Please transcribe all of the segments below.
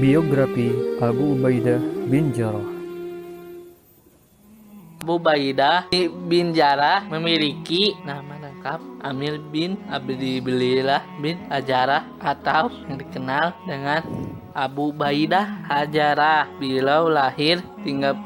Biografi Abu Ubaidah bin Jarrah. Abu Ubaidah bin Jarrah memiliki nama lengkap Amir bin Abdillah bin Al-Jarrah atau yang dikenal dengan Abu Ubaidah Al-Jarrah. Beliau lahir 38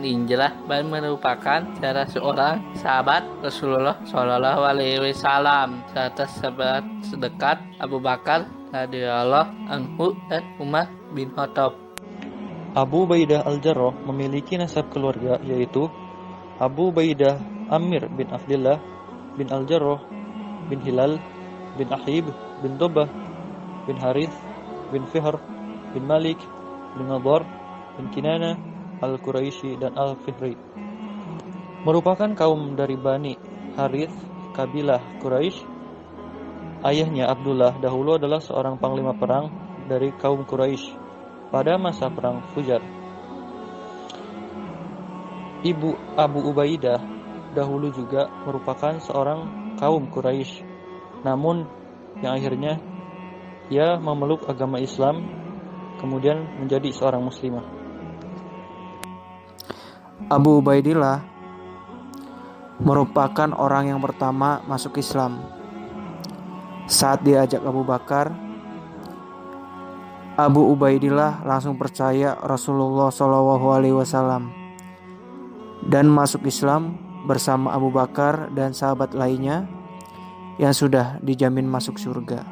Hijrah dan merupakan salah seorang sahabat Rasulullah Shallallahu Alaihi Wasallam serta sahabat sedekat Abu Bakar radhiyallahu anhu dan Umar bin Khattab. Abu Ubaidah Al-Jarrah memiliki nasab keluarga yaitu Abu Ubaidah Amir bin Abdillah bin Al-Jarrah bin Hilal bin Ahib bin Dobah bin Harith bin Fihr bin Malik bin Nadar bin Kinana Al-Quraisy dan Al-Fihri. Merupakan kaum dari Bani Harith kabilah Quraisy. Ayahnya Abdullah dahulu adalah seorang panglima perang dari kaum Quraisy pada masa perang Fujar. Ibu Abu Ubaidah dahulu juga merupakan seorang kaum Quraisy, namun yang akhirnya ia memeluk agama Islam kemudian menjadi seorang muslimah. Abu Ubaidillah merupakan orang yang pertama masuk Islam. Saat diajak Abu Bakar, Abu Ubaidillah langsung percaya Rasulullah SAW dan masuk Islam bersama Abu Bakar dan sahabat lainnya yang sudah dijamin masuk surga.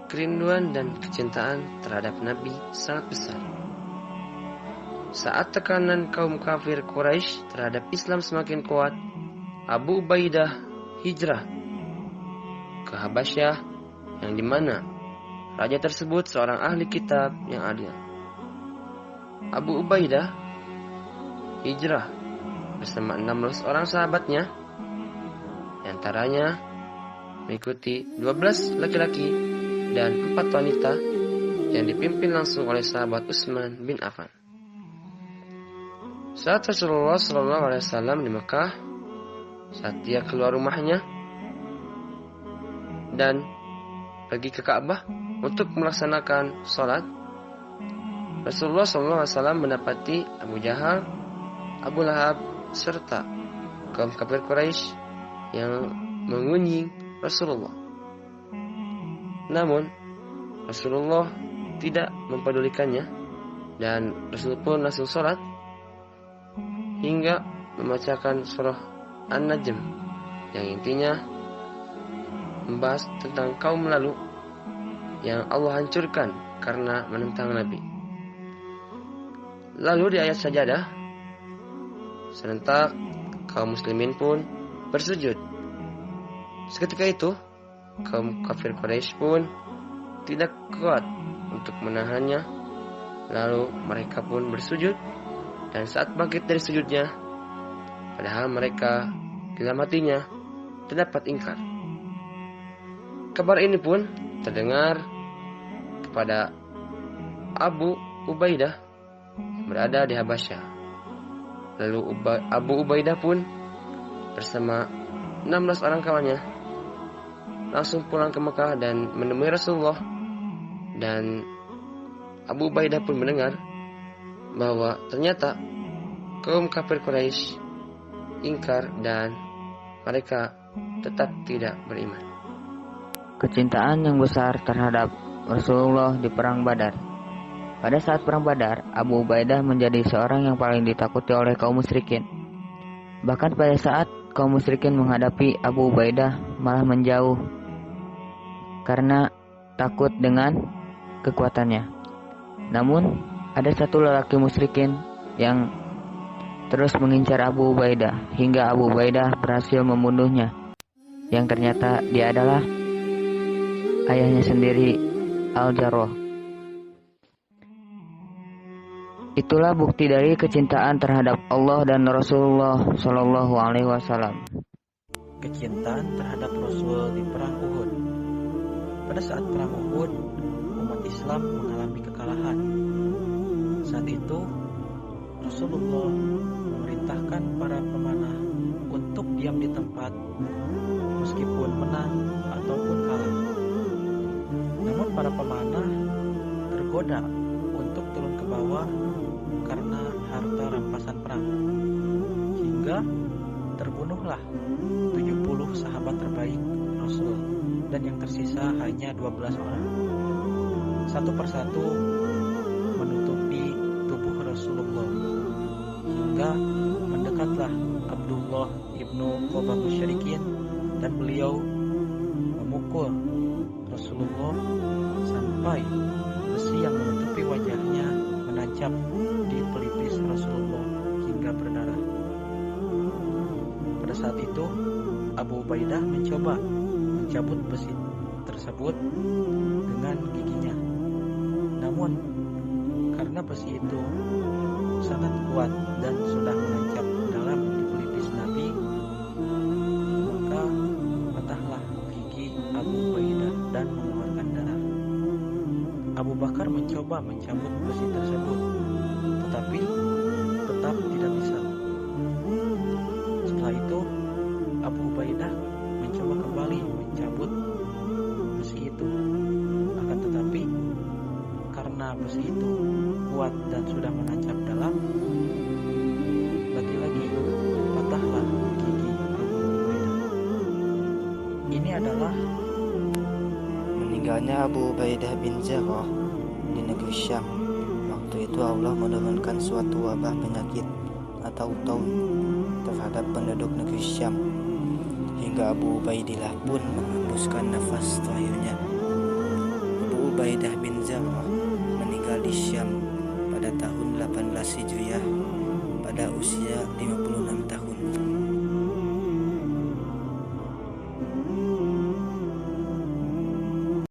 Kerinduan dan kecintaan terhadap Nabi sangat besar. Saat tekanan kaum kafir Quraisy terhadap Islam semakin kuat, Abu Ubaidah hijrah ke Habasyah yang dimana raja tersebut seorang ahli kitab yang adil. Abu Ubaidah hijrah bersama 16 orang sahabatnya, di antaranya mengikuti 12 laki-laki dan 4 wanita yang dipimpin langsung oleh sahabat Utsman bin Affan. Saat Rasulullah SAW di Mekah, saat dia keluar rumahnya dan pergi ke Ka'bah untuk melaksanakan sholat, Rasulullah SAW mendapati Abu Jahal, Abu Lahab, serta kaum kafir Quraisy yang mengunjing Rasulullah. Namun, Rasulullah tidak mempedulikannya dan Rasul pun langsung sholat hingga membacakan surah An-Najm yang intinya membahas tentang kaum lalu yang Allah hancurkan karena menentang Nabi. Lalu di ayat sajadah, serentak kaum muslimin pun bersujud. Seketika itu, kaum kafir Quraisy pun tidak kuat untuk menahannya. Lalu mereka pun bersujud, dan saat bangkit dari sujudnya, padahal mereka dalam hatinya terdapat ingkar. Kabar ini pun terdengar kepada Abu Ubaidah berada di Habasyah. Lalu Abu Ubaidah pun bersama 16 orang kawannya langsung pulang ke Mekah dan menemui Rasulullah. Dan Abu Ubaidah pun mendengar bahwa ternyata kaum kafir Quraisy ingkar dan mereka tetap tidak beriman. Kecintaan yang besar terhadap Rasulullah di Perang Badar. Pada saat Perang Badar, Abu Ubaidah menjadi seorang yang paling ditakuti oleh kaum musyrikin. Bahkan pada saat kaum musyrikin menghadapi Abu Ubaidah malah menjauh karena takut dengan kekuatannya. Namun, ada satu lelaki musyrikin yang terus mengincar Abu Ubaidah hingga Abu Ubaidah berhasil membunuhnya. Yang ternyata dia adalah ayahnya sendiri, Al-Jarrah. Itulah bukti dari kecintaan terhadap Allah dan Rasulullah Shallallahu Alaihi Wasallam. Kecintaan terhadap Rasul di perang Uhud. Pada saat perang Uhud, umat Islam mengalami kekalahan. Saat itu, Rasulullah memerintahkan para pemanah untuk diam di tempat meskipun menang ataupun kalah. Namun para pemanah tergoda untuk turun ke bawah karena harta rampasan perang. Hingga terbunuhlah 70 sahabat terbaik Rasul dan yang tersisa hanya 12 orang. Satu persatu menutupi tubuh Rasulullah hingga mendekatlah Abdullah ibnu Qobah Musyrikin dan beliau memukul Rasulullah sampai besi yang menutupi wajahnya menancap di pelipis Rasulullah hingga berdarah. Pada saat itu Abu Ubaidah mencoba mencabut besi tersebut dengan giginya. Namun karena besi itu sangat kuat dan sudah menancap dalam di pelipis Nabi, maka patahlah gigi Abu Ubaidah dan mengeluarkan darah. Abu Bakar mencoba mencabut besi tersebut, tetapi tetap tidak bisa. Setelah itu Abu Ubaidah mencoba kembali mencabut besi itu. Akan tetapi karena besi itu kuat dan sudah menancap dalam, lagi-lagi patahlah gigi Abu Ubaidah. Ini adalah meninggalnya Abu Ubaidah bin Jarrah di negeri Syam. Waktu itu Allah menurunkan suatu wabah penyakit atau taun terhadap penduduk negeri Syam, hingga Abu Ubaidillah pun menghembuskan nafas terakhirnya. Abu Ubaidah bin Jarrah meninggal di Syam pada tahun 18 Hijriah pada usia 56